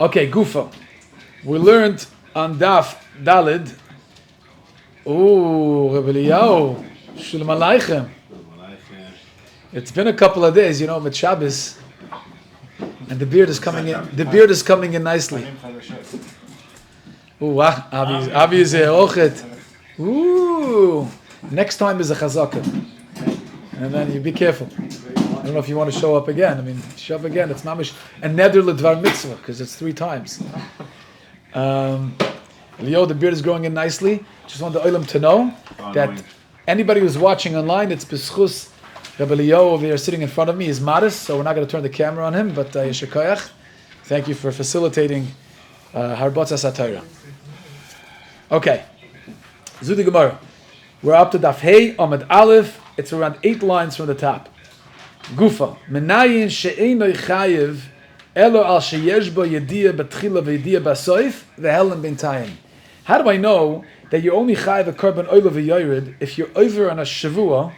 Okay, Gufa. We learned on Daf Dalid. Oh, Rabbi Yoel. Shalom Aleichem. It's been a couple of days, with Shabbos, and the beard is coming in. The beard is coming in nicely. Ooh, Avi is a ochet. Ooh, next time is a chazaka, and then you be careful. I don't know if you want to show up again. Show up again. It's mamish and neder ledvar mitzvah because it's 3 times. Leo, the beard is growing in nicely. Just want the olam to know that anybody who's watching online, it's b'schus Rabbi Leo over there sitting in front of me is modest, so we're not going to turn the camera on him. But Yesher Koyach, thank you for facilitating Harbatzas HaTorah. Okay, Zudi Gemara. We're up to Daf Hey Amud Aleph. It's around 8 lines from the top. Gufa menayin she'einoi chayiv elo al sheyesh bo yediyah b'tchila v'yediyah b'soif v'helen b'intayim. How do I know that you only chayiv a korban oila v'yoyred if you're over on a Shevuos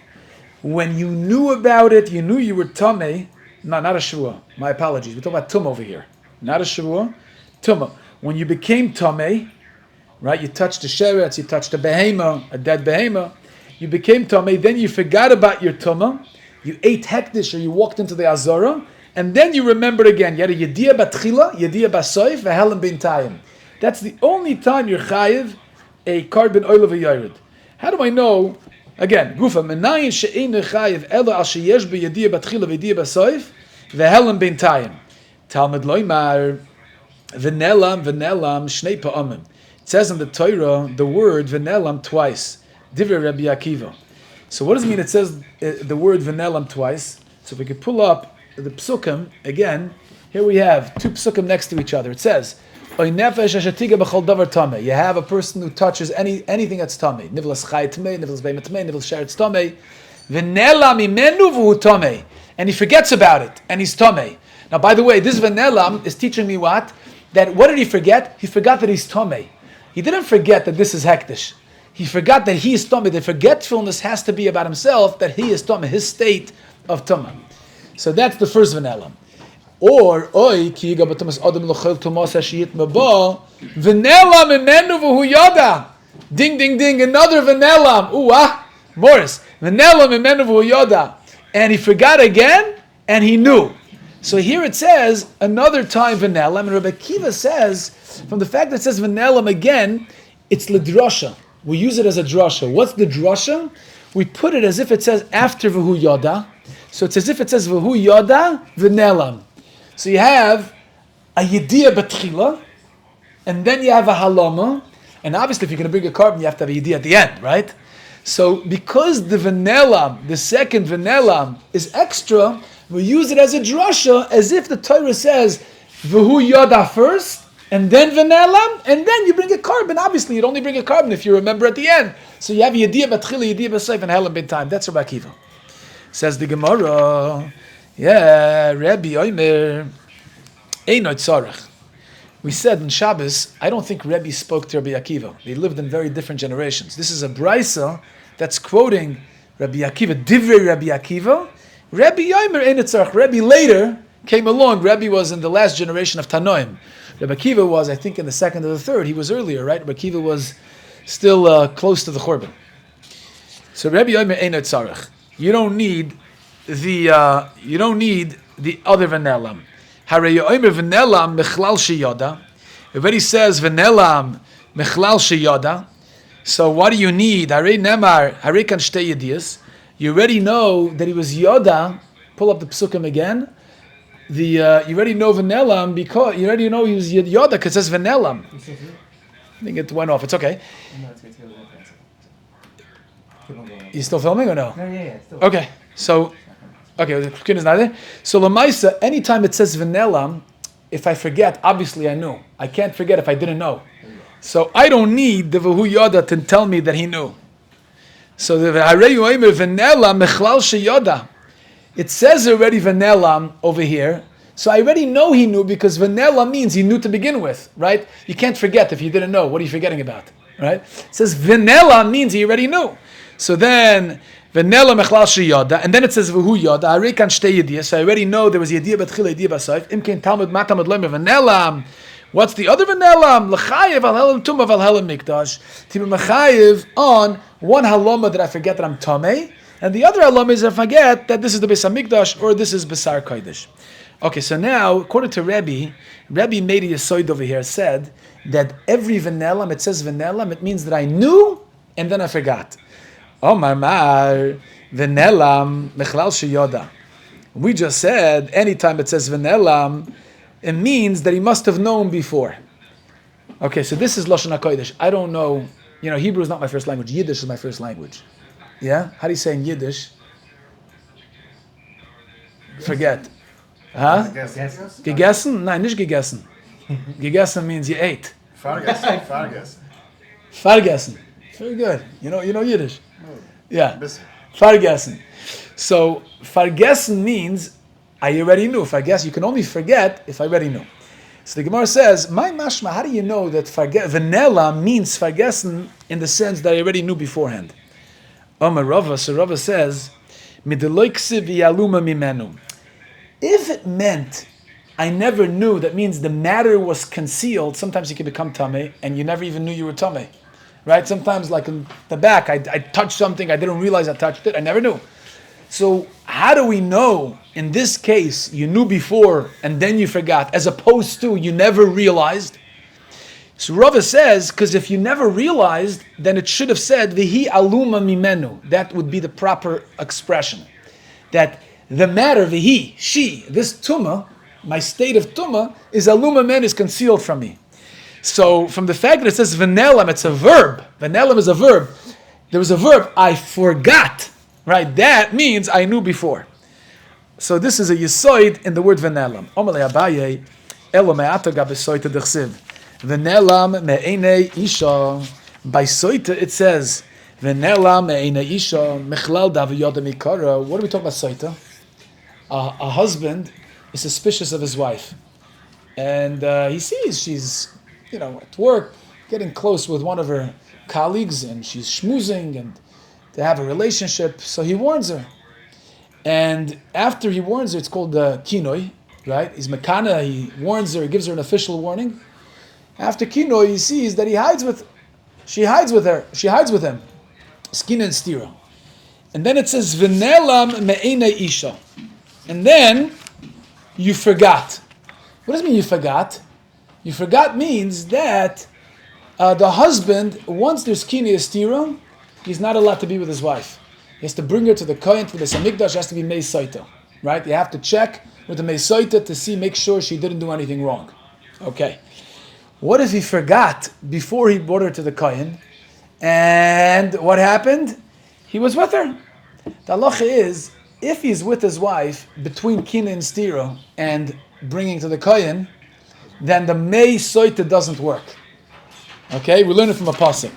when you knew about it, you knew you were tamei? No, not a Shevuos. My apologies. We're talking about tum over here. Not a Shevuos. Tumah. When you became tamei, right? You touched a sheretz, you touched a behema, a dead behema. You became tamei. Then you forgot about your tumah. You ate hektish or you walked into the azara, and then you remembered again. You had a yediyah batchila, yediyah basoif, v'helen b'intayim. That's the only time you're chayiv a korban oila v'yored. How do I know? Again, gufa menayin she'ein chayiv elo al sheyesh b'yediyah batchila v'yediyah basoif v'helen b'intayim. Talmud loymar v'nelam shnei pa'amim. It says in the Torah the word v'nelam twice. Divrei Rabbi Akiva. So what does it mean? It says the word v'nelam twice. So if we could pull up the psukim again, here we have 2 psukim next to each other. It says, "Oy nefesh ashatiga b'chol davar tamei." You have a person who touches anything that's tamei. Nivlas chay tamei, nivlas beim tamei, nivlas sheretz tamei. V'nelam imenu v'hu tamei, and he forgets about it, and he's tamei. Now, by the way, this v'nelam is teaching me what? That what did he forget? He forgot that he's tamei. He didn't forget that this is hektish. He forgot that he is tumah. The forgetfulness has to be about himself, that he is tumah, his state of tumah. So that's the first v'nelam. Or oy ki yiga b'tumas adam l'chol tumas hashiyit maba v'nelam imenu v'hu yada. Ding ding ding, another v'nelam. Morris v'nelam imenu v'hu yada, and he forgot again, and he knew. So here it says another time v'nelam, and Rabbi Akiva says from the fact that it says v'nelam again, it's l'drasha. We use it as a drasha. What's the drasha? We put it as if it says after v'hu yada. So it's as if it says v'hu yada v'nelam. So you have a yediyah batchila, and then you have a halama, and obviously if you're going to bring a carbon, you have to have a yediyah at the end, right? So because the v'nelam, the second v'nelam, is extra, we use it as a drasha, as if the Torah says v'hu yada first, and then v'nelam, and then you bring a carbon. Obviously, you'd only bring a carbon if you remember at the end. So you have yediyah batchila, yediyah b'seif, and helen b'intayim. That's Rabbi Akiva. Says the Gemara, Rabbi Yoel Einot tzarech. We said in Shabbos, I don't think Rabbi spoke to Rabbi Akiva. They lived in very different generations. This is a brisa that's quoting Rabbi Akiva, Divrei Rabbi Akiva. Rabbi Yoel Einot tzarech. Rabbi later came along. Rabbi was in the last generation of Tanoim. Rabbi Akiva was, I think, in the 2nd or the 3rd. He was earlier, right? Rabbi Akiva was still close to the Churban. So Rabbi Yoel Einot tzarech. You don't need the other v'nelam. Harei yomer v'nelam mechlal sheyada. It already says v'nelam mechlal sheyada. So what do you need? Harei nemar harei kan shtei yediyas. You already know that he was yoda. Pull up the psukim again. You already know v'nelam because you already know he was yoda because it says v'nelam. I think it went off. It's okay. You still filming or no? Yeah. Okay, so, the screen is not there. So Lamaisa, anytime it says v'nelam, if I forget, obviously I knew. I can't forget if I didn't know. So I don't need the v'hu yoda to tell me that he knew. So the harei yomer v'nelam mechlal sheyoda. It says already v'nelam over here. So I already know he knew because v'nelam means he knew to begin with, right? You can't forget if you didn't know. What are you forgetting about, right? It says v'nelam means he already knew. So then, v'nela mechlal sheyada, and then it says v'hu yada. Harei kan shtei yediyah. So I already know there was yediyah batchila, yediyah basoif. Imkein Talmud matamud loymer v'nela What's the other v'nelam? L'chayev al helam tumah al helam mikdash. To be mechayev on one haloma that I forget that I'm tamei, and the other haloma is I forget that this is the Beis Hamikdash or this is Besar Kodesh. Okay, so now, according to Rabbi made a yisoid over here, said that every v'nelam, it says v'nelam, it means that I knew and then I forgot. Oh, mar, v'nelam, mechlal sheyoda. We just said, anytime it says v'nelam, it means that he must have known before. Okay, so this is Lashon HaKodesh. I don't know, Hebrew is not my first language. Yiddish is my first language. Yeah? How do you say in Yiddish? Forget. Huh? Gegessen? Nein, nicht gegessen. Gegessen means you ate. Fargessen. Fargessen. Very good. You know Yiddish. Yeah. Fargessen. So fargessen means I already knew. You can only forget if I already knew. So the Gemara says, "My mashma, how do you know that vanilla means fargessen in the sense that I already knew beforehand?" Omer Rava, so Rava says, "Mideloiksiv yaluma mimenu." If it meant I never knew, that means the matter was concealed. Sometimes you can become tamei and you never even knew you were tamei, right? Sometimes, like in the back, I touched something, I didn't realize I touched it, I never knew. So how do we know in this case you knew before and then you forgot, as opposed to you never realized? So Rava says, because if you never realized, then it should have said vihi aluma mimenu. That would be the proper expression. That the matter, vihi, she, this tumah, my state of tumah, is aluma men, is concealed from me. So from the fact that it says venelam, it's a verb. Venelam is a verb. There was a verb, I forgot. Right? That means I knew before. So this is a yisoid in the word venelam. Omalei Abaye, elo me'ata gabesoita dechsiv. Venelam me'enei isha. By soita it says, venelam me'enei isha, mechlal daviyoda mikara. What are we talking about soita? A husband is suspicious of his wife. And he sees she's, at work, getting close with one of her colleagues, and she's schmoozing, and they have a relationship, so he warns her. And after he warns her, it's called kinoi, right? He's mekana, he warns her, he gives her an official warning. After kinoi, he sees that she hides with him. Skin and stira. And then it says, v'nelam me'ena isha. And then, you forgot. What does it mean you forgot? You forgot means that the husband, once there's kinei stira, he's not allowed to be with his wife. He has to bring her to the kohen, to the samikdash, has to be meisaita, right? You have to check with the meisaita to make sure she didn't do anything wrong. Okay. What if he forgot before he brought her to the kohen? And what happened? He was with her. The halacha is, if he's with his wife between kina and stira and bringing to the kohen, then the meisaita doesn't work. Okay, we learn it from a pasuk.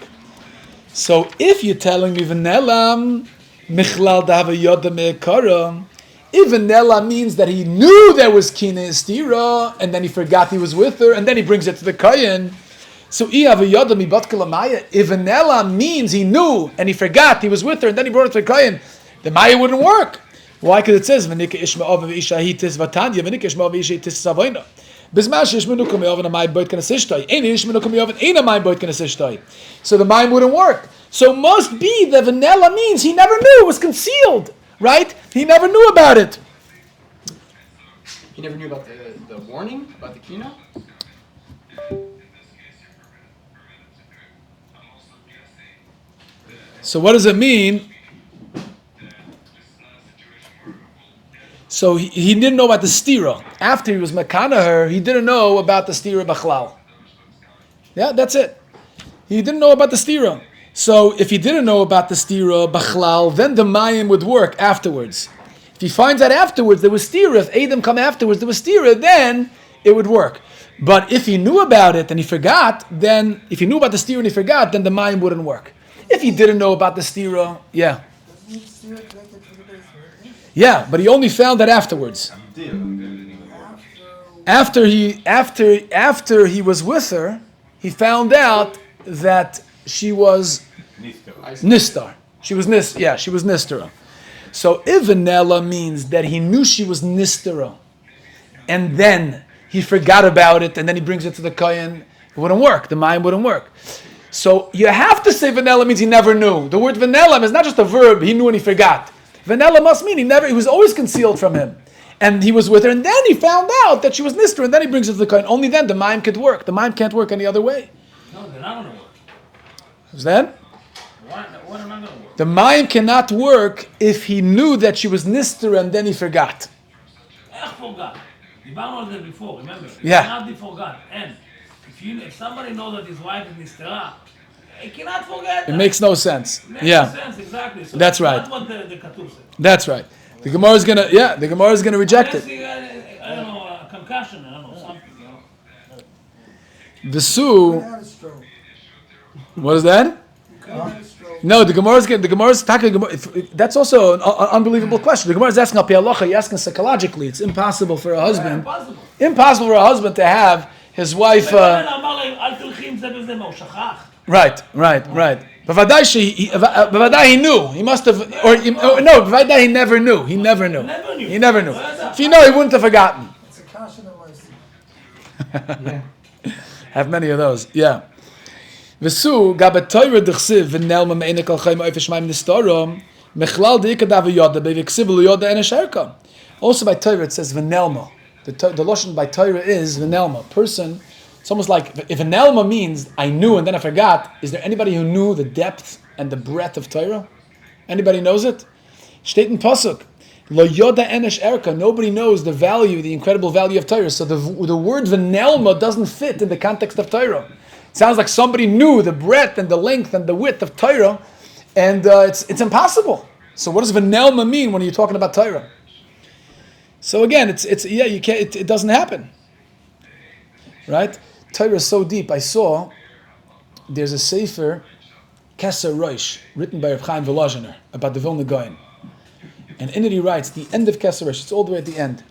So if you're telling me v'nelam michlal davayoda me'ekara, if v'nela means that he knew there was kina stira and then he forgot he was with her and then he brings it to the kohen. So if v'nela means he knew and he forgot he was with her and then he brought it to the kohen, the maya wouldn't work. Why? Because it says v'nika ishma'ov v'ishahitis v'tanya v'nika ishma'ov v'ishahitis savoina. So the mind wouldn't work. So must be that vanilla means he never knew, it was concealed, right? He never knew about it. He never knew about the warning, about the kina? So what does it mean? So he didn't know about the stira. After he was makana her, he didn't know about the stira b'chlal. Yeah, that's it. He didn't know about the stira. So if he didn't know about the stira b'chlal, then the mayim would work afterwards. If he finds out afterwards there was stira, if Adam come afterwards there was stira, then it would work. But if he knew about it and he forgot, then if he knew about the stira and he forgot, then the mayim wouldn't work. If he didn't know about the stira, yeah. Yeah, but he only found that afterwards. After he was with her, he found out that she was nistar. She was nistara. So ivanella means that he knew she was nistara, and then he forgot about it, and then he brings it to the kohen, it wouldn't work. The mayim wouldn't work. So you have to say vanilla means he never knew. The word vanilla is not just a verb, he knew and he forgot. Vanilla must mean he was always concealed from him. And he was with her, and then he found out that she was Nistra, and then he brings it to the kohen. Only then the mayim could work. The mayim can't work any other way. No, they're not going to work. What's that? Why are not going to work? The mayim cannot work if he knew that she was Nistra, and then he forgot. Forgot. דיברנו על זה before, remember? Yeah. It cannot be forgot. And if somebody knows that his wife is Nistera, he cannot forget. It makes no sense. It makes Yeah. no sense, exactly. So That's right. That's what the Katuv said. That's right. The Gemara is gonna reject it. I don't know, a concussion, I don't know, something, Visu. Had a stroke. What is that? Had a stroke. No, the Gemara's talking. That's also an unbelievable question. The Gemara is asking al pi halacha. You're asking psychologically. It's impossible for a husband. Impossible. Impossible for a husband to have his wife. Right. Bavadai he knew. He must have, no. Bavadai he never knew. He never knew. He never knew. If he knew, he wouldn't have forgotten. It's a caution of my Have many of those. Yeah. V'su gabet Torah d'chsiv v'nelma me'enek al chayim oifish ma'im nistorom mechlal de'ikadav yoda be'viksiv yoda en asherka. Also by Torah it says v'nelma. The lashon by Torah is v'nelma. Person. It's almost like if v'nelma means I knew and then I forgot. Is there anybody who knew the depth and the breadth of Torah? Anybody knows it? Steht in Pasuk. Lo yoda enesh erka. Nobody knows the value, the incredible value of Torah. So the word v'nelma doesn't fit in the context of Torah. It sounds like somebody knew the breadth and the length and the width of Torah, and it's impossible. So what does v'nelma mean when you're talking about Torah? So again, you can't. It doesn't happen, right? Torah is so deep. I saw there's a sefer Keser Rosh written by Reb Chaim Volozhiner about the Vilna Gaon. And in it he writes, the end of Keser Rosh, it's all the way at the end.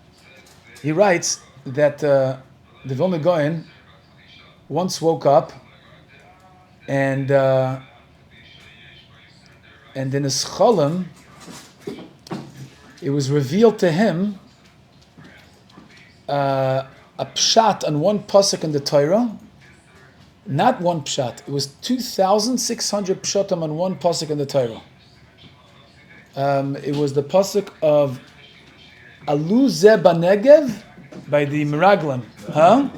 He writes that the Vilna Gaon once woke up and in his cholim, it was revealed to him a pshat on one pasuk in the Torah. Not one pshat, it was 2,600 pshatim on one pasuk in the Torah. It was the pasuk of Alu Ze Banegev by the Meraglim. Huh?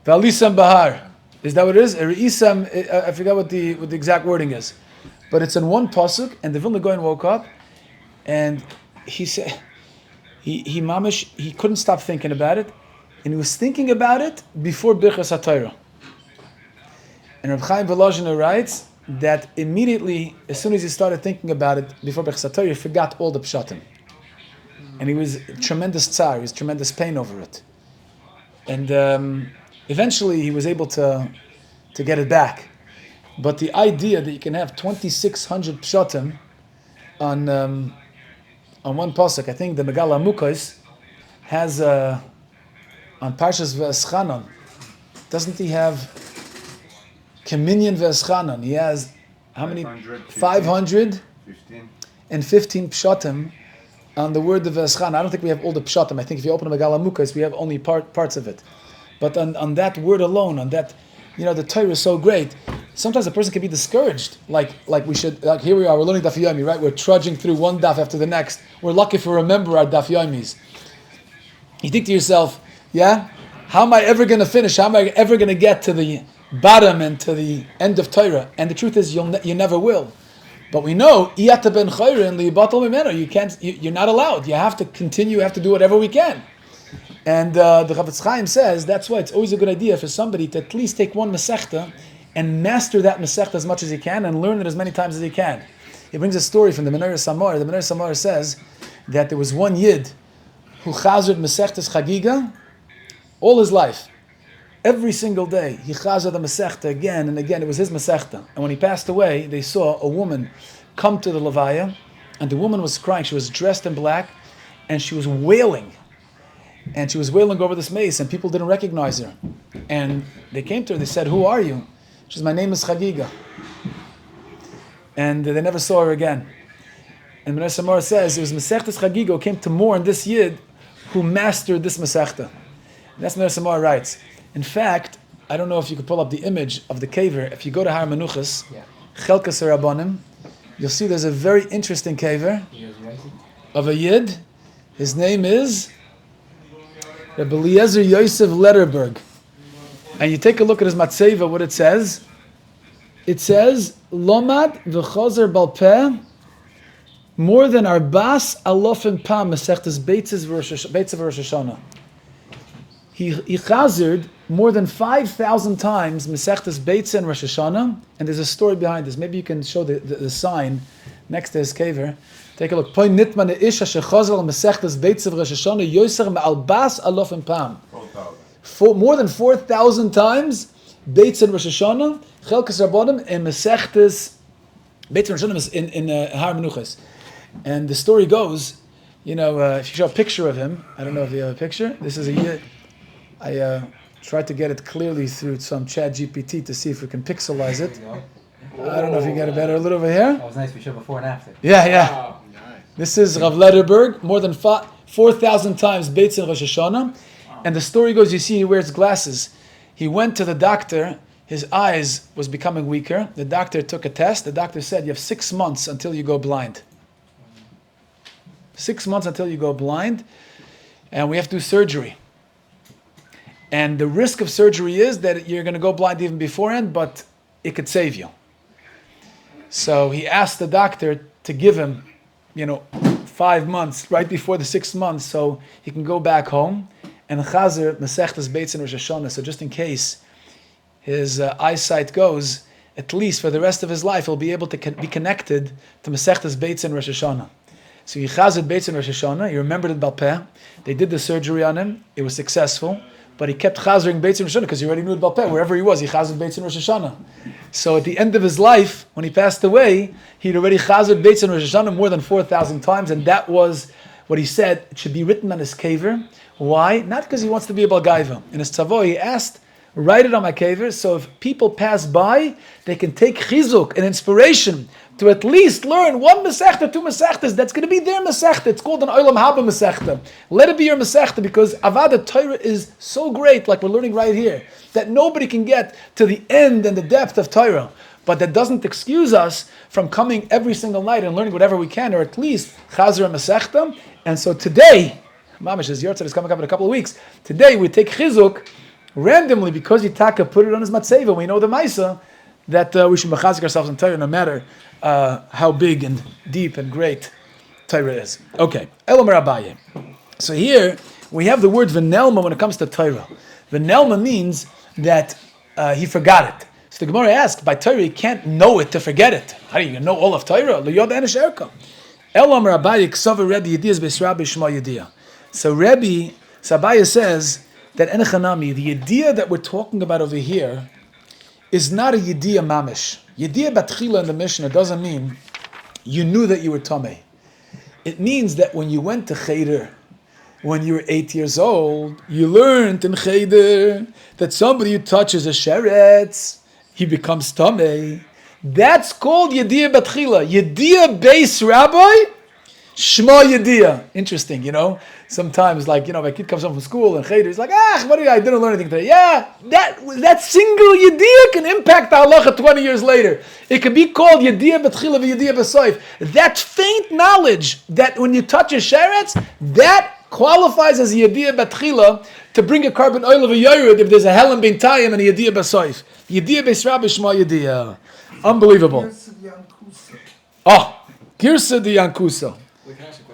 V'alisam Bahar. Is that what it is? I forgot what the exact wording is. But it's in one pasuk, and the Vilna Gaon woke up, and he said, he couldn't stop thinking about it, and he was thinking about it before Birchas HaTorah. And Reb Chaim Volozhiner writes that immediately, as soon as he started thinking about it before Birchas HaTorah, he forgot all the pshatim. And he was tremendous tsar, he was tremendous pain over it. And eventually he was able to get it back. But the idea that you can have 2,600 pshatim on one pasuk, I think the Megala Mukos has on Parshas V'eschanan, doesn't he have Keminyan V'eschanan? He has how many? 515 pshatim on the word of V'eschanan. I don't think we have all the pshatim. I think if you open the Megala Mukos, we have only parts of it. But on that word alone, on that, the Torah is so great. Sometimes a person can be discouraged. Like here we are, we're learning Daf Yomi, right? We're trudging through one daf after the next. We're lucky if we remember our Daf Yomis. You think to yourself, how am I ever going to finish? How am I ever going to get to the bottom and to the end of Torah? And the truth is, you never will. But we know, you're not allowed. You have to continue, you have to do whatever we can. And the Chavetz Chaim says, that's why it's always a good idea for somebody to at least take one Masechta and master that Masechta as much as he can and learn it as many times as he can. He brings a story from the Menorah Samar. The Menorah Samar says that there was one Yid who chazard Masechtas Chagiga all his life. Every single day, he chazard the Masechta again and again. It was his Masechta. And when he passed away, they saw a woman come to the Levaya, and the woman was crying. She was dressed in black, and she was wailing. And she was wailing over this mace, and people didn't recognize her. And they came to her, they said, "Who are you?" She said, "My name is Chagiga." And they never saw her again. And Menorah Samar says, it was Masechtas Chagiga who came to mourn this Yid who mastered this Masechta. That's what Samar writes. In fact, I don't know if you could pull up the image of the caver. If you go to Har Menuchas, Chelkas Rabbanim, you'll see there's a very interesting caver of a Yid. His name is Rabbi Eliezer Yosef Letterberg. And you take a look at his Matzeva, what it says. It says, Lomad v'chozer balpeh, more than Arbas alofim pam Masechtas Beitzes of Rosh Hashanah. He chazered more than 5,000 times Masechtas Beitzes and Rosh Hashanah, and there's a story behind this. Maybe you can show the sign next to his caver. Take a look. Poi nitman isha shechazer Masechtas Beitzes of Rosh Hashanah yoser ma'albas alofim pam. More than 4,000 times Beitzes and Rosh Hashanah, Chelkas Rabbanim, and Masechtas Beitzes and Rosh Hashanah in Har Menuchas. And the story goes, if you show a picture of him, I don't know if you have a picture. This is a year. I tried to get it clearly through some chat GPT to see if we can pixelize it. I don't know if you get it better. A little over here. That was nice. We showed before and after. Yeah. Oh, nice. This is Rav Letterberg, more than 4,000 times Beitzes and Rosh Hashanah. And the story goes, you see he wears glasses. He went to the doctor. His eyes was becoming weaker. The doctor took a test. The doctor said, you have 6 months until you go blind. 6 months until you go blind. And we have to do surgery. And the risk of surgery is that you're going to go blind even beforehand, but it could save you. So he asked the doctor to give him, 5 months, right before the 6 months, so he can go back home. And Chazer, Masechtas Beitzes and Rosh Hashanah, so just in case his eyesight goes, at least for the rest of his life, he'll be able to be connected to Masechtas Beitzes and Rosh Hashanah. So he Chazer Beitzes and Rosh Hashanah, he remembered it Balpeh. They did the surgery on him, it was successful, but he kept Chazering Beitzes and Rosh Hashanah because he already knew it Balpeh. Wherever he was, he Chazered Beitzes and Rosh Hashanah. So at the end of his life, when he passed away, he'd already Chazered Beitzes and Rosh Hashanah more than 4,000 times, and that was what he said, it should be written on his caver. Why? Not because he wants to be a Balgaiva. In his tzavo, he asked, write it on my caver, so if people pass by, they can take chizuk, an inspiration, to at least learn 1 Masechta, 2 Masechtas. That's going to be their Masechta. It's called an Olam Haba Masechta. Let it be your Masechta, because Avodah Torah is so great, like we're learning right here, that nobody can get to the end and the depth of Torah. But that doesn't excuse us from coming every single night and learning whatever we can, or at least Chazer and Masechta. And so today, Mamish, his Yortzeit is coming up in a couple of weeks. Today we take Chizuk randomly because Yitaka put it on his Matzeva. We know the Maisa that we should mechazik ourselves in Torah no matter how big and deep and great Torah is. Okay, Elam Rabbaye. So here we have the word V'nelma when it comes to Torah. V'nelma means that he forgot it. So the Gemara asks, by Torah you can't know it to forget it. How do you know all of Torah? L'yod enish erka. Elam Rabbaye k'sav Rebbe Yediyas b'Yisrael b'Shema Yediyah. So Rebbe Sabaya says that Enechanami, the idea that we're talking about over here, is not a Yediyah mamish. Yediyah batchila in the Mishnah doesn't mean you knew that you were Tameh. It means that when you went to Cheder, when you were 8 years old, you learned in Cheder that somebody who touches a sheretz, he becomes Tameh. That's called Yediyah batchila. Yediyah base rabbi, Shema Yediyah. Interesting, Sometimes, my kid comes home from school and Cheder, he's like, I didn't learn anything today. Yeah, that single Yediyah can impact the halacha 20 years later. It can be called Yediyah b'tchila v'Yediyah b'soif. That faint knowledge that when you touch a sheretz, that qualifies as a Yediyah b'tchila to bring a carbon oil of a yored if there's a Helen bin Tayim and a Yediyah b'soif. Yediyah b'srabi Shema Yediyah. Unbelievable. Girsa di Yankusa.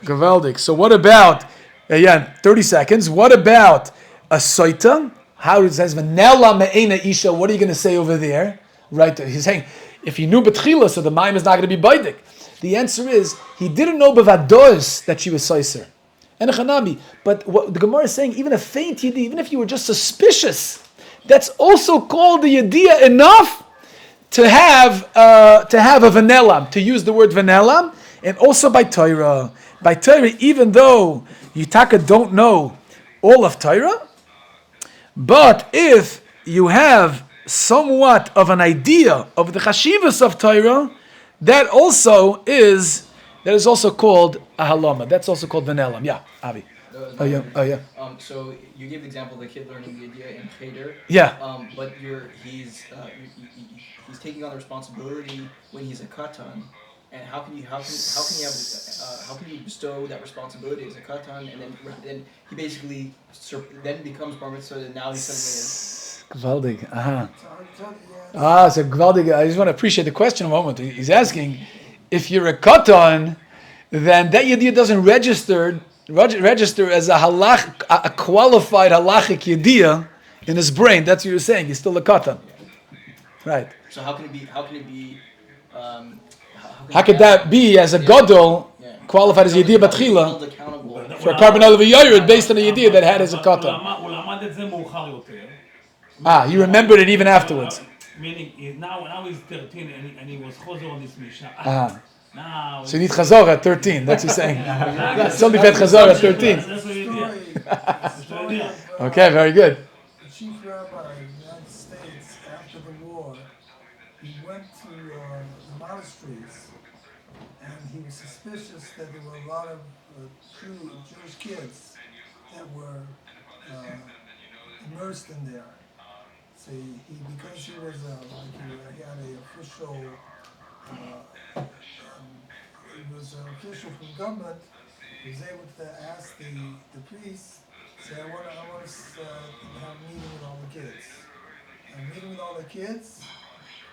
Gavaldik. So what about, 30 seconds, what about a soita? How it says, V'nela me'ena isha, what are you going to say over there? Right, he's saying, if he knew betchila, so the mime is not going to be baidik. The answer is, he didn't know bevados that she was soiser. And a chanami. But what the Gemara is saying, even a faint yediyah, even if you were just suspicious, that's also called the yediyah enough to have a vanelam, to use the word vanelam, and also by Torah. By Torah, even though Yitaka don't know all of Torah, but if you have somewhat of an idea of the chashivas of Torah, that is also called a halama. That's also called vanelam. Yeah, Avi. Oh yeah. So you gave the example of the kid learning the idea in cheder. Yeah. But he's taking on the responsibility when he's a katan. And how can you bestow that responsibility as a katan, and then he basically then becomes bar mitzvah, and now he's suddenly Gewaldig. So gewaldig. I just want to appreciate the question a moment. He's asking, if you're a katan, then that idea doesn't register as a qualified halachic idea in his brain. That's what you're saying. He's still a katan, right? So how can it be? How could that be as a gadol qualified as a idea batchila for a carbon of a yair based on the idea that had as a katan? You remembered it even afterwards. Meaning, now he's 13 and he was chozer on this Mishnah. Now, so you need chazor at 13. That's what you're saying. It's only been chazor at 13. That's the idea. Okay, very good. The chief rabbi of the United States, after the war, he went to the monasteries, and he was suspicious that there were a lot of Jewish kids that were immersed in there. So because he was he had an official, he was an official from government, he was able to ask the priest, say, I want to have a meeting with all the kids. And meeting with all the kids,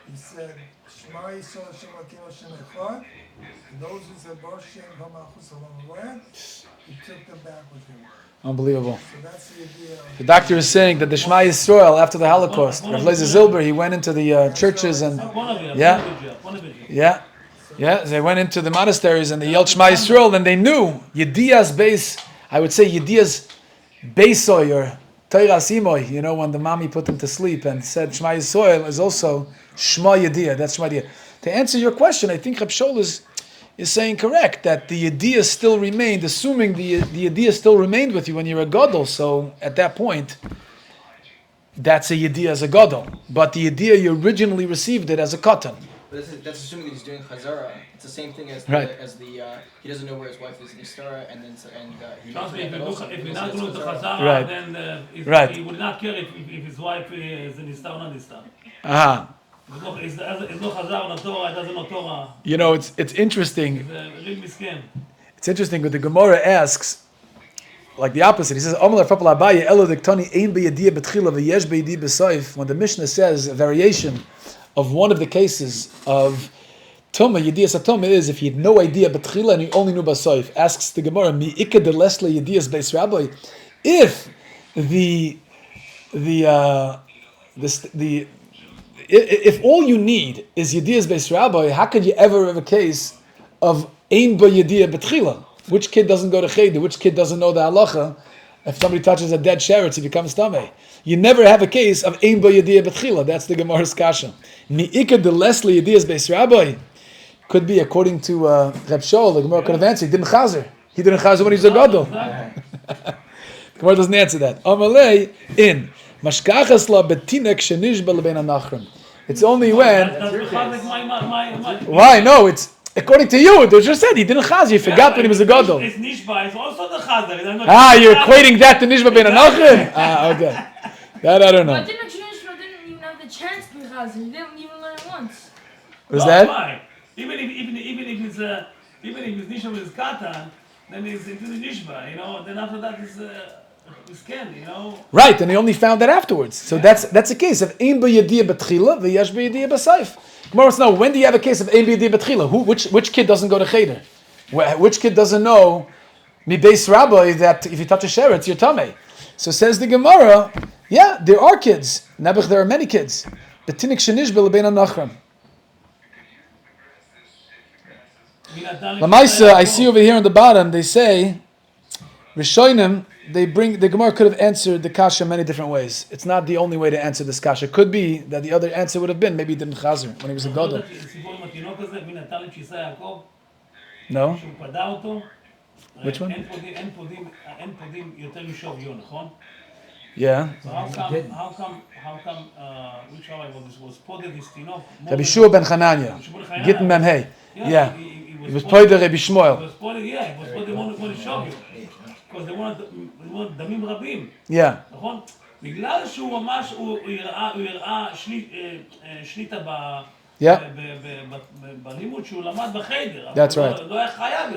he said, Shema Yisrael Hashem Elokeinu Hashem Echad. And those who said, Baruch Shem HaMalchus HaLam, he took them back with him. Unbelievable. So that's the idea. The doctor is saying that the Shema Yisrael after the Holocaust, Rav Lezer Zilber, he went into the churches and they went into the monasteries and they yelled Shema Yisrael, and they knew Yedias base. I would say Yedias Beisoy or Teiras Imoy. You know, when the mommy put them to sleep and said Shema Yisrael is also Shema Yediah. That's Shema Yediah. To answer your question, I think Reb Shol is saying correct that the idea still remained, assuming the idea still remained with you when you're a gadol. So at that point, that's a idea as a gadol. But the idea you originally received it as a katan. But that's assuming that he's doing chazara. It's the same thing as he doesn't know where his wife is in Istara, and he Trust me, if you're not doing the chazara. chazara, then he would not care if his wife is in Istara or not Istara. It's no chazara, no Torah, it doesn't know Torah. You know, it's interesting. It's It's interesting what the Gemara asks, like the opposite. He says, when the Mishnah says a variation of one of the cases of Tumah, Yediyas HaTumah is if he had no idea B'tchila and he only knew B'soif. Asks the Gemara, Mi'ikad de Lesle Yediyas Beis Rabbi, if if all you need is Yediyas Beis Rabbi, how could you ever have a case of Ein Ba Yediyah B'tchila? Which kid doesn't go to Cheder? Which kid doesn't know the halacha? If somebody touches a dead sheretz, he becomes tamei. You never have a case of Ein Ba Yediyah B'tchila. That's the Gemara's kasha. Mi'ikad de Lesle Yediyas Beis Rabbi could be, according to Reb Shol, the Gemara could have answered, he didn't chazer. He didn't chazer when he was a gadol. The Gemara doesn't answer that. Amalei in Mashkachas la betinek shenishba lebein anachrim. It's only when. Why? No, it's according to you. It was just said he didn't chazer. He forgot when he was a gadol. It's nishba. It's also the chazer. You're equating that to nishba bein anachrim. Okay. That I don't know. But didn't even have the chance to be chazer. He didn't even learn it once. What was that? Why? Even if it's nishba with his katan, then it's into the nishba. You know. Then after that is. Skin, you know? Right, and they only found that afterwards. So that's a case of Ein Ba Yediyah B'tchila v'yesh Ba Yediyah B'sayif. Gemara wants to know, when do you have a case of Ein Ba Yediyah B'tchila? Which kid doesn't go to Cheder? Which kid doesn't know Mi Beis Rabbi that if you touch a sheretz, you're tamei? So says the Gemara, yeah, there are kids. Nebuch, there are many kids. B'tinik shenishba lebein anachram. Lamaisa, I see over here on the bottom, they say, Rishonim, the Gemara could have answered the kasha many different ways. It's not the only way to answer this kasha. It could be that the other answer would have been maybe he didn't chazer when he was a gadol. No? Which one? Yeah. So how come which rabbi was podded this tinok? Rabbi Shua ben Chananya. Gittin Mem Hey. Yeah. He was podded Rabbi Shmuel. He was podded more than Shovyo. because they want דמים רבים. Yeah. נכון? בגלל שהוא ממש, הוא הראה שליטה בלימוד שהוא למד בחדר. That's right. לא היה חייב.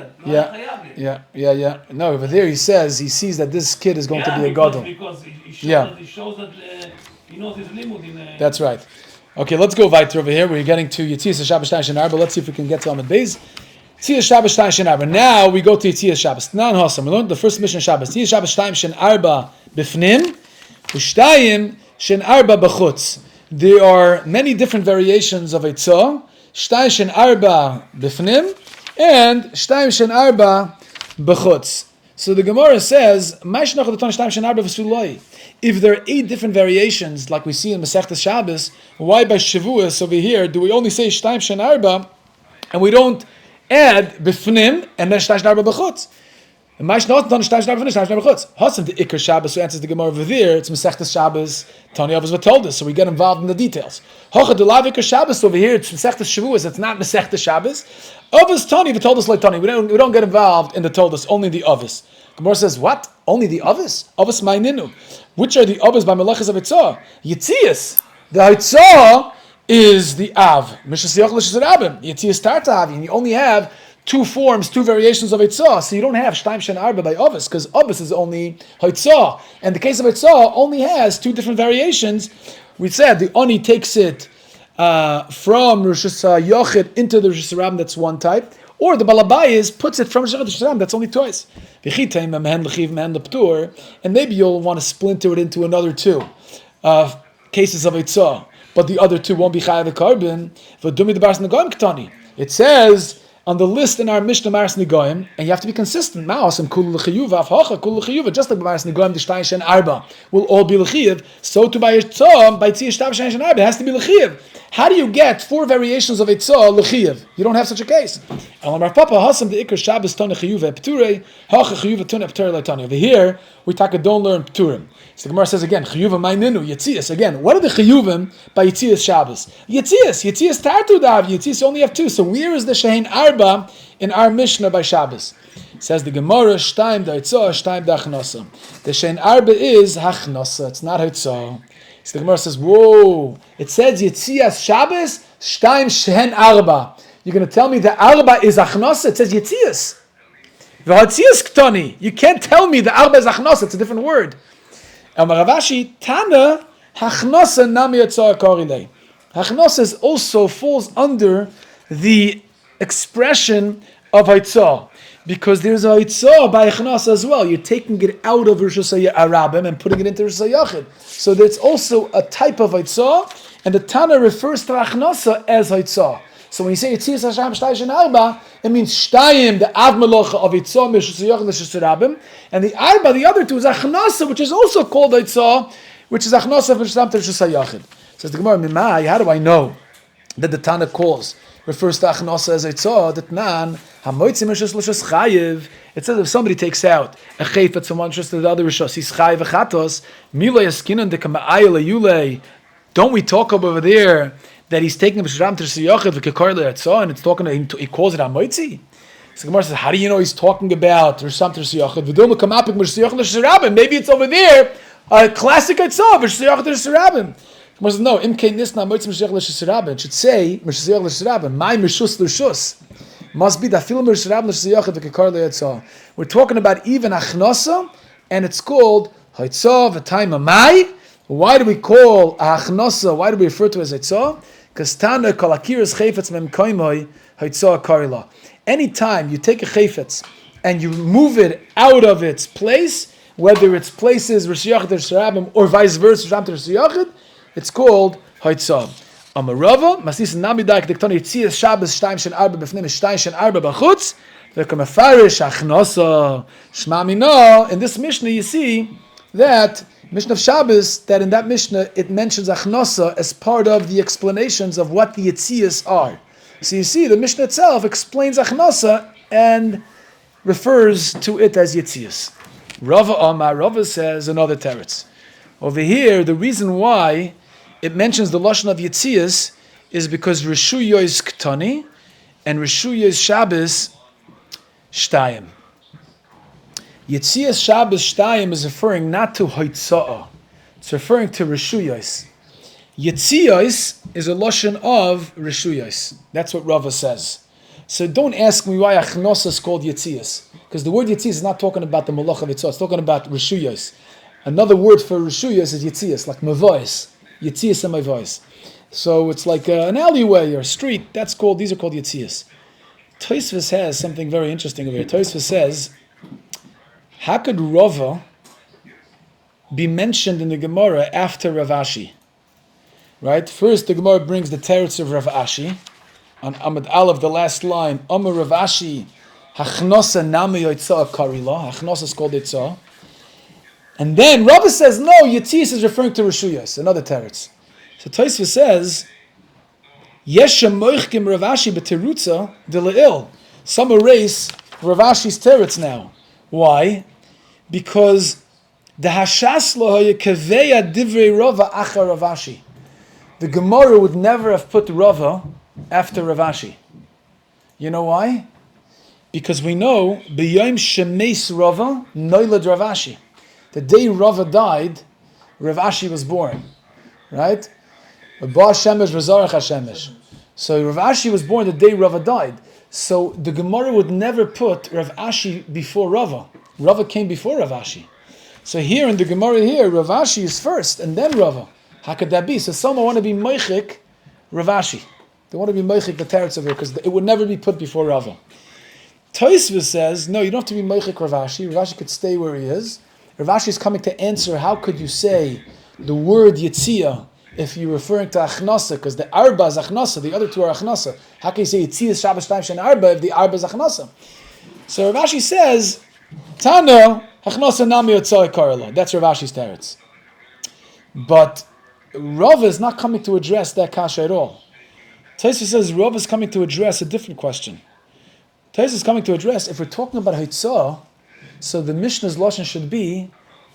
Yeah. No, over there he sees that this kid is going to be a gadol. Because he shows that he knows his limud. That's right. Okay, let's go weiter over here. We're getting to Yetzias Shabbos Shtein Arba. Let's see if we can get to Amud Beis. Yetzias Shabbos Shtein Arba. Now we go to Yetzias Shabbos. Nan Hasam. We learned the first mission Shabbos. Yetzias Shabbos Shtein Arba b'fnim, u'shtayim shen arba b'chutz. There are many different variations of Eitzah. Shtayim shen arba b'fnim and Shtayim shen arba b'chutz. So the Gemara says, if there are 8 different variations, like we see in Masechtas Shabbos, why by Shevuos over here do we only say Shtayim Shen Arba, and we don't add B'fnim and then Shtayim Shen Arba B'chutz? And Shtayim Shen Arba B'fnim, Shtayim Shen Arba B'chutz. Hasam the Iker Shabbos, who answers the Gemara over there, it's Masechtas Shabbos, Tani Avos told us, so we get involved in the details. Hocha the Lav Iker Shabbos over here, it's Masechtas Shevuos, it's not Masechtas Shabbos. Avos Tani, we told us like Tani, we don't get involved in the told us, only the Avos. Gemara says, what? Only the Avos? Avos Ma'ininu. Which are the Avos by Melechas of Eitzah? Yetzias. The Eitzah is the Av. Mishas Yochel Shizarabim. Yetzias Tartav. And you only have 2 forms, 2 variations of Eitzah. So you don't have Shtayim Shen Arba by Avos, because Avos is only Eitzah. And the case of Eitzah only has 2 different variations. We said the Oni takes it from Rosh Yochid into the Rosh Hashanah, that's one type. Or the Balabayas puts it from Rosh Hashanah, that's only twice. And maybe you'll want to splinter it into another 2 cases of Eitzah. But the other 2 won't be Chayav Karbin. It says on the list in our Mishnah Maras Nigoyim, and you have to be consistent. Just like Maras Nigoyim, the Shtayim Shen Arba will all be L'chiv. So to by Eitzah, by Tziyah Shtayim Shen Arba, it has to be L'chiv. How do you get 4 variations of Eitzah L'chiv? You don't have such a case. Over here, we don't learn Pturim. So the Gemara says again, Chiyuva Ma'ininu, Yetzias. Again, what are the Chiyuvim by Yetzias Shabbos? Yetzias Tartu Dav, Yetzias only have 2. So where is the Shein Arba in our Mishnah by Shabbos? It says the Gemara, Shtaim Da'Eitzah, Shtaim Da'Achnasa. The Shein Arba is Hachnasa, it's not Eitzah. So the Gemara says, whoa, it says Yetzias Shabbos, Shtaim Shein Arba. You're going to tell me the Arba is Achnasa? It says Yetzias. V'Hatzias Ktani. You can't tell me the Arba is Achnasa, it's a different word. Ravashi Tana Hachnasa Nami Yatzah Korilei. Hachnasa also falls under the expression of Eitzah, because there's a Eitzah by Hachnasa as well. You're taking it out of Rosh Hashanah and putting it into Rosh Hashanah. So there's also a type of Eitzah, and the Tana refers to Hachnasa as Eitzah. So when you say Yetzias Hashem Shtayim Shen Arba, it means Shtayim, the Av Melocha of Eitzah, Mishus Yochel Shesirabim, and the Arba, the other 2, is Achnasa, which is also called Eitzah, which is Achnasa of Shesam Tereshus HaYachid. Says the Gemara, Mimai, how do I know that the Tana refers to Achnasa as Eitzah? That Nan Hamoitzi Mishus L'Shus Chayiv. It says if somebody takes out a chayfetz from one Rishus to the other Rishus, he's Chayiv Echatos Milay Eskinan Dekama'ayil Yulei. Don't we talk over there that he's taking the B'Shram Tereshus HaYachid v'Kekar Le'atzah, and it's talking to him, he calls it Hamoitzi? So the Gemara says, how do you know he's talking about Risham Tereshus HaYachid? V'Dom Kamapik Mishus Yochel Shesirabim. Maybe it's over there a classic Eitzah Mishus Yochel Shesirabim. The Gemara says, no, Im Kein Nisna Hamoitzi Mishus Yochel Shesirabim. It should say Mishus Yochel Shesirabim. My Mishus L'Shus must be that Filim Mishus Yochel v'Kekar Le'atzah. We're talking about even Achnasa, and it's called Eitzah v'Tayma Mai. Why do we call Achnasa? Why do we refer to it as Eitzah? Because Tana kol akiras chayfetz mem koimoi haitzah karila. Anytime you take a chayfetz and you move it out of its place, whether its places Rosh Hashanah or vice versa, it's called haitzah. Amarava masis namidak diktoni Yetzias Shabbos Shtayim Shen Arba b'fnim Shtayim Shen Arba b'chutz v'kamefarish achnasa shma mina. In this Mishnah, you see that Mishnah of Shabbos, that in that Mishnah it mentions Achnasa as part of the explanations of what the Yetzias are. So you see, the Mishnah itself explains Achnasa and refers to it as Yetzias. Rava says another teretz. Over here, the reason why it mentions the Lashon of Yetzias is because Rishu Yois Ktani and Rishu Yois Shabbos Shtayim. Yetzias Shabbos Shtayim is referring not to Hoitza'ah. It's referring to Rishuyos. Yetziyos is a loshon of Rishuyos. That's what Rava says. So don't ask me why Achnosa is called Yetziyos. Because the word Yetziyos is not talking about the Malach of Yitzhak. It's talking about Rishuyos. Another word for Rishuyos is Yetziyos, like Mavois. Yetziyos and Mavois. So it's like an alleyway or a street. These are called Yetziyos. Tosfos has something very interesting over here. Tosfos says, how could Rava be mentioned in the Gemara after Rav Ashi? Right? First, the Gemara brings the teretz of Rav Ashi. On Amud Aleph, the last line, Amar Rav Ashi, Hachnosa nami yotzah karila. Hachnosa is called yotzah. And then Rava says, no, Yetziyos is referring to Rishuyos, another teretz. So Tosfos says, Yesha moichkim Rav Ashi b'terutza de le'il. Some erase Rav Ashi's teretz now. Why? Because the hashas lo hayakeveya divrei Rava achar Rav Ashi. The Gemara would never have put Rava after Rav Ashi. You know why? Because we know b'yom shemeis Rava noilad Rav Ashi. The day Rava died, Rav Ashi was born. Right? Ba Shemesh v'zarach HaShemesh. So Rav Ashi was born the day Rava died. So the Gemara would never put Rav Ashi before Rava. Rava came before Rav Ashi. So here in the Gemara here, Rav Ashi is first and then Rava. How could that be? So someone want to be Meichik Rav Ashi. They want to be Meichik the teretz of it because it would never be put before Rava. Tosfos says, no, you don't have to be Meichik Rav Ashi. Rav Ashi could stay where he is. Rav Ashi is coming to answer, how could you say the word Yetziyah if you're referring to Achnasa, because the Arba is Achnasa, the other two are Achnasa. How can you say Yetziyah Shabbos Shtayim Shen Arba if the Arba is Achnasa? So Rav Ashi says, Tano, Achnasa Nami Yotzai Karala. That's Rav Ashi's teretz. But Rav is not coming to address that kasha at all. Tosfos says Rav is coming to address a different question. Tosfos is coming to address, if we're talking about Hoitzah, so the Mishnah's lashon should be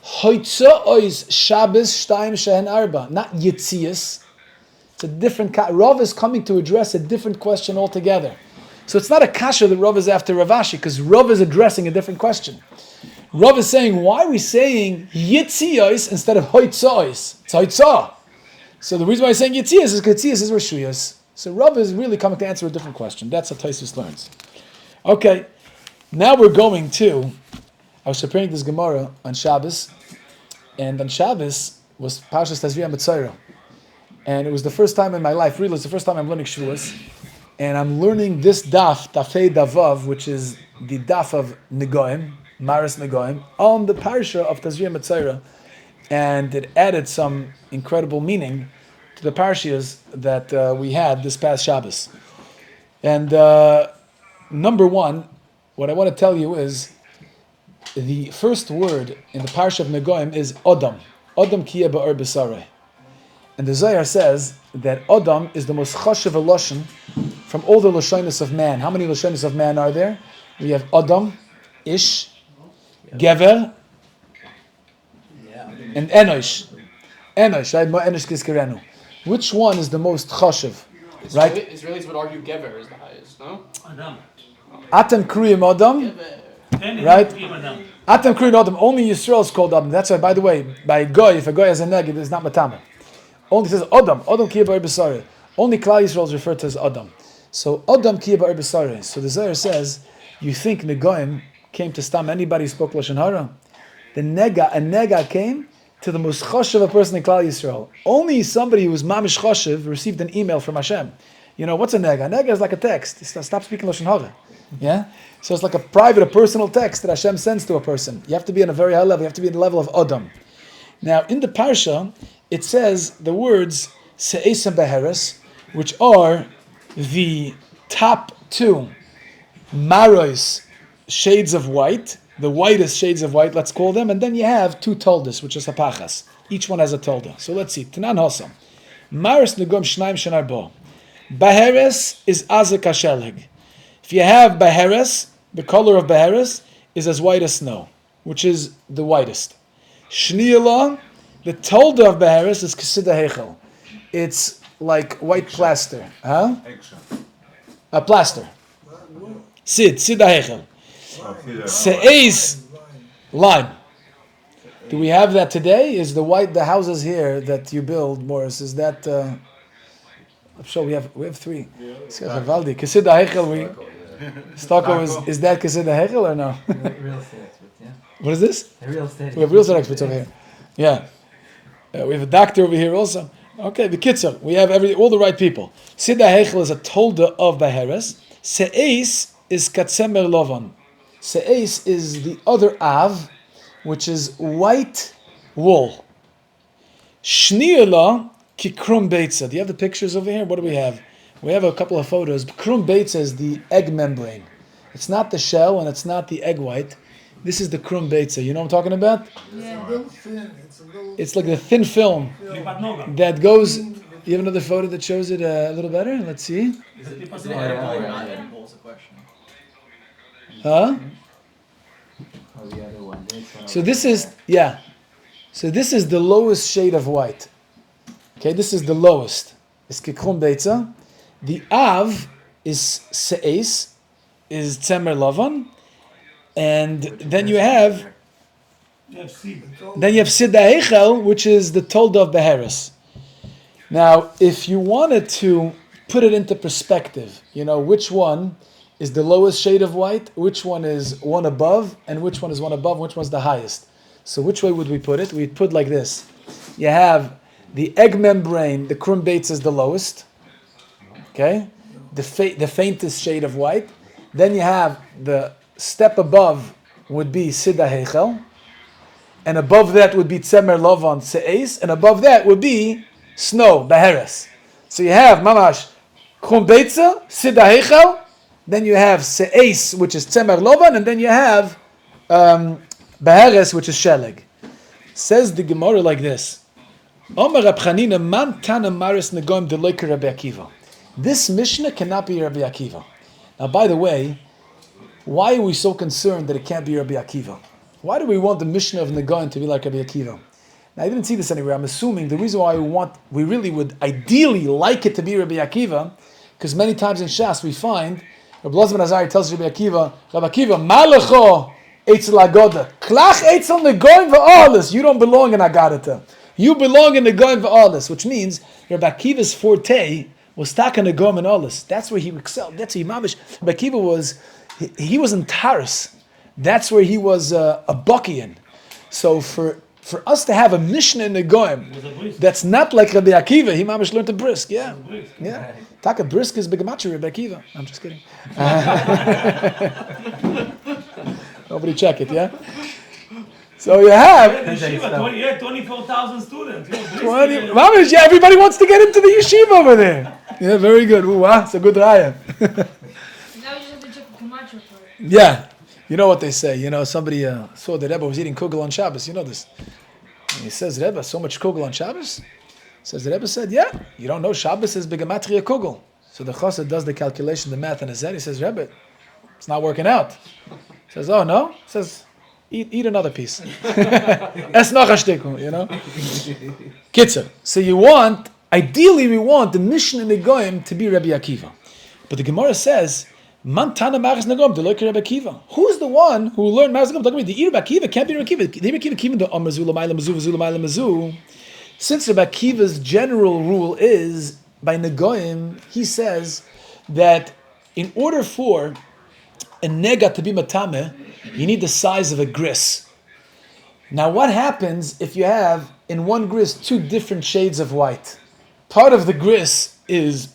Hoitzah ois Shabbos Shtayim Shehen Arba, not Yitzias. It's a different Rav is coming to address a different question altogether. So it's not a kasha that Rav is after Rav Ashi, because Rav is addressing a different question. Rav is saying, why are we saying Yitzias instead of Hoitzah ois? It's Hoitzah. So the reason why he's saying Yitzias is because Yitzias is Rishuyas. So Rav is really coming to answer a different question. That's what Tosfos learns. Okay, now we're going to, I was preparing this Gemara on Shabbos, and on Shabbos was Parshas Tazria Mitzayra. And it was the first time in my life, really, it's the first time I'm learning Shevuos, and I'm learning this daf, Tafei Davav, which is the daf of Negoim, Maris Negoim, on the Parsha of Tazria Mitzayra, and it added some incredible meaning to the Parshas that we had this past Shabbos. And number one, what I want to tell you is, the first word in the Parsha of Negoim is Odam. Odam kiya ba'or b'sarei. And the Zohar says that Odam is the most chashuv lashon from all the lashonos of man. How many lashonos of man are there? We have Odam, Ish, Gever, and Enosh. Enosh, right? Enosh kizkerenu. Which one is the most chashuv? Right? Israelis would argue Gever is the highest, no? Adam. Atam kriyim Odam. Right? Atam kriyim Odam. Only Yisrael is called Odam. That's why, by the way, by Goy, if a Goy has a neged, it's not matama. Only says Odam. Odam kiya ba'or b'sarei. Only Klal Yisrael is referred to as Odam. So Odam kiya ba'or b'sarei. So the Zohar says, you think Negoim came to stam anybody who spoke Lashon Hara? A nega came to the most choshev a person in Klal Yisrael. Only somebody who was mamish choshev received an email from Hashem. You know, what's a nega? A nega is like a text. Stop speaking Lashon Hara. Yeah? So it's like a private, a personal text that Hashem sends to a person. You have to be on a very high level. You have to be in the level of Odam. Now, in the Parsha, it says the words Se'esem Beheres, which are the top two maros, shades of white, the whitest shades of white, let's call them, and then you have two toldas, which is hapachas. Each one has a tolda. So let's see. Tanan Hosam. Maros Negom Shnaim Shenarbo. Beheres is Azek HaSheleg. If you have Beheres, the color of Beheres is as white as snow, which is the whitest. Shtieble, the tolda of Beheres is Kesida Heichel. It's like white plaster. Huh? A plaster. Sid Heichel. Lime. Do we have that today? Is the houses here that you build, Morris? Is that? I'm sure we have three. Chavaldi. Kesida Hechel. Stucco is that Kesida Hechel or no? Real estate experts, yeah. What is this? Real estate. We have real estate experts over here. Yeah. We have a doctor over here also. Okay, the Kitzur. We have all the right people. Sida Hechel is a tolda of Beheres. Se'es is Katzemer Lovan. Se'es is the other Av, which is white wool. Shniela ki krum beitza. Do you have the pictures over here? What do we have? We have a couple of photos. Krum beitza is the egg membrane. It's not the shell and it's not the egg white. This is the krum beitza. You know what I'm talking about? Yeah. It's a little thin. It's like the thin film that goes. You have another photo that shows it a little better? Let's see. Is it edible or not edible is the question. Huh? Oh, the other one. So this is the lowest shade of white. Okay, this is the lowest. It's kikrum beitza. The av is se'es, is tzemer lavan, and then you have sid ha'echel, which is the tolda of beheres. Now, if you wanted to put it into perspective, which one is the lowest shade of white, which one is one above, and which one is one above, which one's the highest. So which way would we put it? We'd put like this. You have the egg membrane, the krum beitza is the lowest. Okay? The faintest shade of white. Then you have the step above would be sid ha'echel. And above that would be tzemer lavan se'es. And above that would be snow, beheres. So you have mamash krum beitza, sid ha'echel. Then you have se'es, which is tzemer lovan, and then you have beheres, which is sheleg. Says the Gemara like this: Omer Rab Chanina man tana maris negoim deloike Rabbi Akiva. This Mishnah cannot be Rabbi Akiva. Now, by the way, why are we so concerned that it can't be Rabbi Akiva? Why do we want the Mishnah of Negoim to be like Rabbi Akiva? Now, I didn't see this anywhere. I'm assuming the reason why we really would ideally like it to be Rabbi Akiva, because many times in Shas we find Rabbi Lozman Azari tells Rabbi Akiva, Malacho Eitzel Agoda, Klach Eitzel Negoim v'Alis. You don't belong in Agadata. You belong in Negoim v'Alis, which means Rabbi Akiva's forte was Taka Negoim and Alis. That's where he excelled. That's where Rabbi Akiva was. He was in Taris. That's where he was a Buckian. So for us to have a Mishnah in Negoim that's not like Rabbi Akiva, he mamish learned to brisk. Yeah. Taka brisk is Begamachi Rabbi Akiva. I'm just kidding. Nobody check it, yeah? So you have... You had 24,000 students. Mamish, yeah, everybody wants to get into the yeshiva over there. Yeah, very good. Ooh, it's a good raya. Now you just have to check the Camacho for it. Yeah. You know what they say. Somebody saw the Rebbe was eating kugel on Shabbos. You know this. And he says, Rebbe, so much kugel on Shabbos? Says the Rebbe said, yeah. You don't know Shabbos is begamatria kugel. So the chassid does the calculation, the math in his head. He says, Rebbe, it's not working out. He says, oh, no? He says, eat another piece. Es noch a shtickle, Kitzer. So ideally we want the Mishnah in the Goyim to be Rabbi Akiva. But the Gemara says, Man tana maris nagom deloike Rabbi Akiva. Who's the one who learned maris nagom? Talking about the Rabbi Akiva can't be Rabbi Akiva. The Rabbi Akiva came to Amar Zula Maila Mazu Zula Maila Mazu. Since Rabbi Akiva's general rule is by Negoim, he says that in order for a nega to be matame, you need the size of a gris. Now, what happens if you have in one gris two different shades of white? Part of the gris is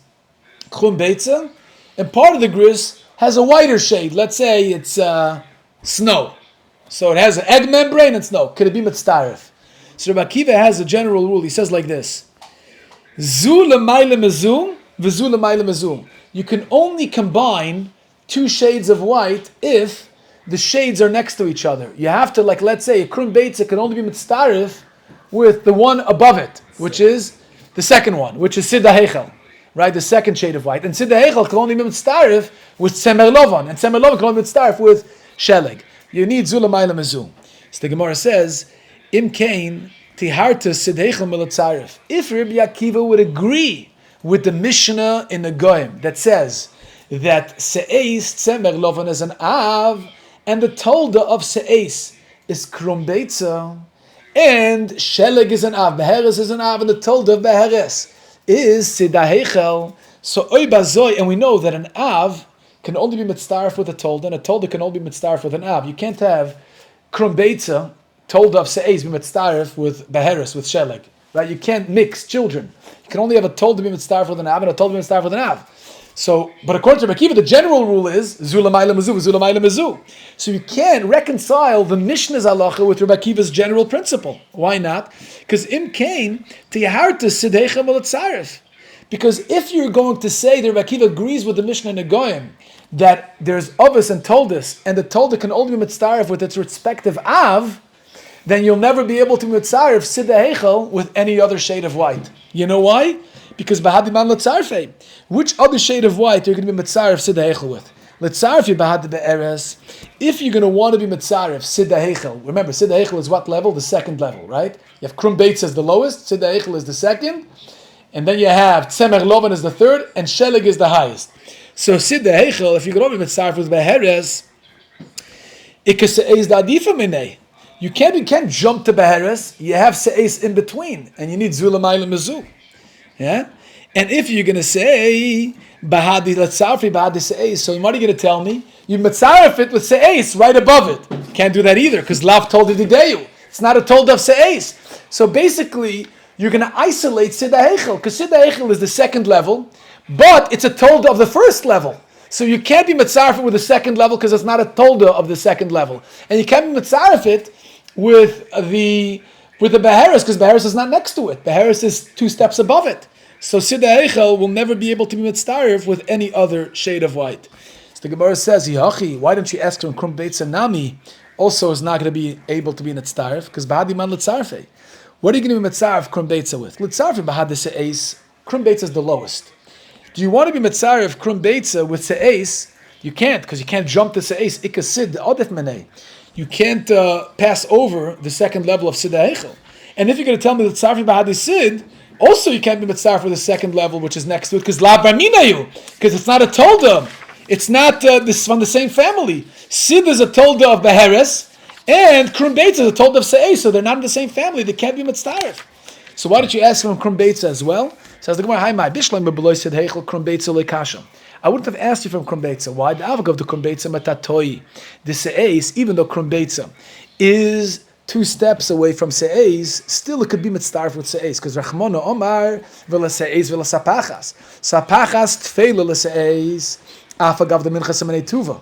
krum beitza, and part of the gris has a whiter shade. Let's say it's snow. So it has an egg membrane and snow. Could it be mitztaref? So Rabbi Akiva has a general rule. He says like this: Zu l'mayla mezu, v'zu l'mayla mezu. You can only combine two shades of white if the shades are next to each other. You have to, let's say, a krum beitza can only be mitztaref with the one above it, which is the second one, which is sid ha'echel, right? The second shade of white. And sid ha'echel can only be mitztaref with tzemer lovan, and tzemer lovan can only be mitztaref with sheleg. You need zula ma'ila mezu. So the Gemara says, Im kain tiharta sid ha'echel milatzaref. If Rabbi Akiva would agree with the Mishnah in the Goyim that says that se'es tzemer lovan is an av, and the tolda of se'es is krum beitza, and sheleg is an av, beheres is an av, and the told of beheres is sidah heichel. So oy bazoi, and we know that an av can only be mitzdarf with a tolda, and a tolda can only be mitzdarf with an av. You can't have krum beitza, tolda of se'ez, be mitzdarf with beheres, with sheleg. Right? You can't mix children. You can only have a tolda be mitzdarf with an av, and a tolda be mitzdarf with an av. So, but according to Rabbi Akiva, the general rule is zulamayla mizu, zulamayla mizu. So you can't reconcile the Mishnah's halacha with Rabbi Akiva's general principle. Why not? Because im kain tiyaharta sidhecha malatzarif. Because if you're going to say that Rabbi Akiva agrees with the Mishnah in Negoyim that there's Avos and Toldas, and the Tolda can only be mitzaref with its respective Av, then you'll never be able to mitzaref Siddah Heichel with any other shade of white. You know why? Because Bahadi Man Letzarfe. Which other shade of white you're going to be mitzaref Siddah Heichel with? Letzarfe Bahadi Be'eres. If you're going to want to be mitzaref Siddah Heichel, remember Siddah Heichel is what level? The second level, right? You have Krum Beitz as the lowest, Siddah Heichel is the second, and then you have Tzemer Lovan is the third, and Sheleg is the highest. So Siddah Heichel, if you go over mitzaref with Beheres, Ikase'ez da adifa minei. You can't jump to Beheres. You have Se'ez in between, and you need Zulamayla Mizu. Yeah? And if you're going to say Bahadi Letzarfi, Bahadi Se'ez, so what are you going to tell me? You mitzaref it with Se'ez right above it. Can't do that either, because Lav told it Ideyu. It's not a told of Se'ez. So basically, you're going to isolate Siddah Heichel, because Siddah Heichel is the second level, but it's a tolda of the first level. So you can't be mitzaref with the second level because it's not a tolda of the second level. And you can't be mitzaref it with the Beheres because Beheres is not next to it. Beheres is 2 steps above it. So Siddah Heichel will never be able to be mitzaref with any other shade of white. So the Gemara says, Yachi, why don't you ask him Krum Beitza Nami also is not going to be able to be mitzaref because Bahadi Man Letzarfe. What are you going to be mitzaref Krum Beitza with? Letzarfe Bahadi Se'ez. Krum Beitza is the lowest. Do you want to be mitzaref Krum Beitza with Se'ez? You can't, because you can't jump to Se'ez. Ikasid, the Odef Menei. You can't pass over the second level of Siddah Heichel. And if you're going to tell me that Tzarfi Bahadi Sid, also you can't be mitzaref for the second level, which is next to it, because La Barminayu, because it's not a Tolda. It's not this from the same family. Sid is a Tolda of Beheres, and Krum Beitza is a Tolda of Se'ez, so they're not in the same family. They can't be mitzaref. So why don't you ask him Krum Beitza as well? Says the Gemara, "Hi, my bishlam beloy said heichel Krum Beitza lekasha." I wouldn't have asked you from Krum Beitza. Why? The avog of the Krum Beitza matatoi. The Se'ez, even though Krum Beitza is 2 steps away from Se'ez, still it could be mitzaref with Se'ez because Rachmona Omar v'la Se'ez v'la sapachas. Sapachas tfeila la Se'ez afagav the minchas emanei tuva.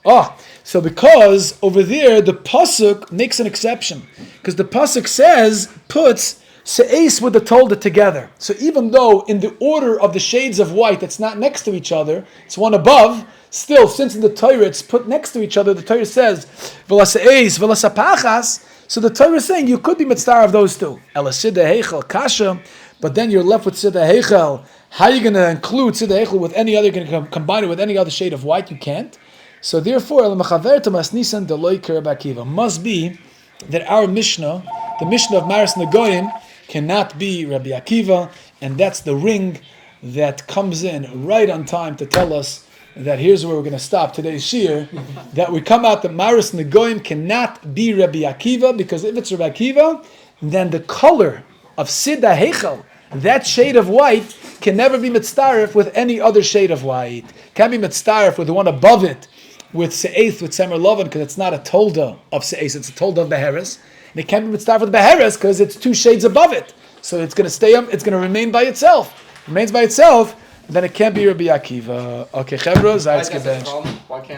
Oh, so because over there the pasuk makes an exception because the pasuk says puts Se'ez with the tolda together. So even though in the order of the shades of white it's not next to each other, it's one above, still since in the Torah it's put next to each other, the Torah says v'la Se'ez v'la sapachas. So the Torah is saying you could be mitzvah of those two. Ela Siddah Heichel kasha, but then you're left with Siddah Heichel. How are you going to include Siddah Heichel with any other? Going to combine it with any other shade of white? You can't. So therefore, El Mechaver Tamas Nisan Deloy Rabbi Akiva must be that our Mishnah, the Mishnah of Maris Negoyim, cannot be Rabbi Akiva, and that's the ring that comes in right on time to tell us that here's where we're going to stop today's shiur, that we come out that Maris Negoyim cannot be Rabbi Akiva, because if it's Rabbi Akiva, then the color of Siddah Heichel, that shade of white, can never be mitzaref with any other shade of white. Can't be mitzaref with the one above it, with Se'ez, with Semer Lovan, because it's not a tolda of Se'ez, it's a tolda of Beheres. And it can't be mitzaref with Beheres, because it's 2 shades above it. So it's going to stay up, it's going to remain by itself. It remains by itself, then it can't be Rabbi Akiva. Okay, Chevra, Zayt's Why can't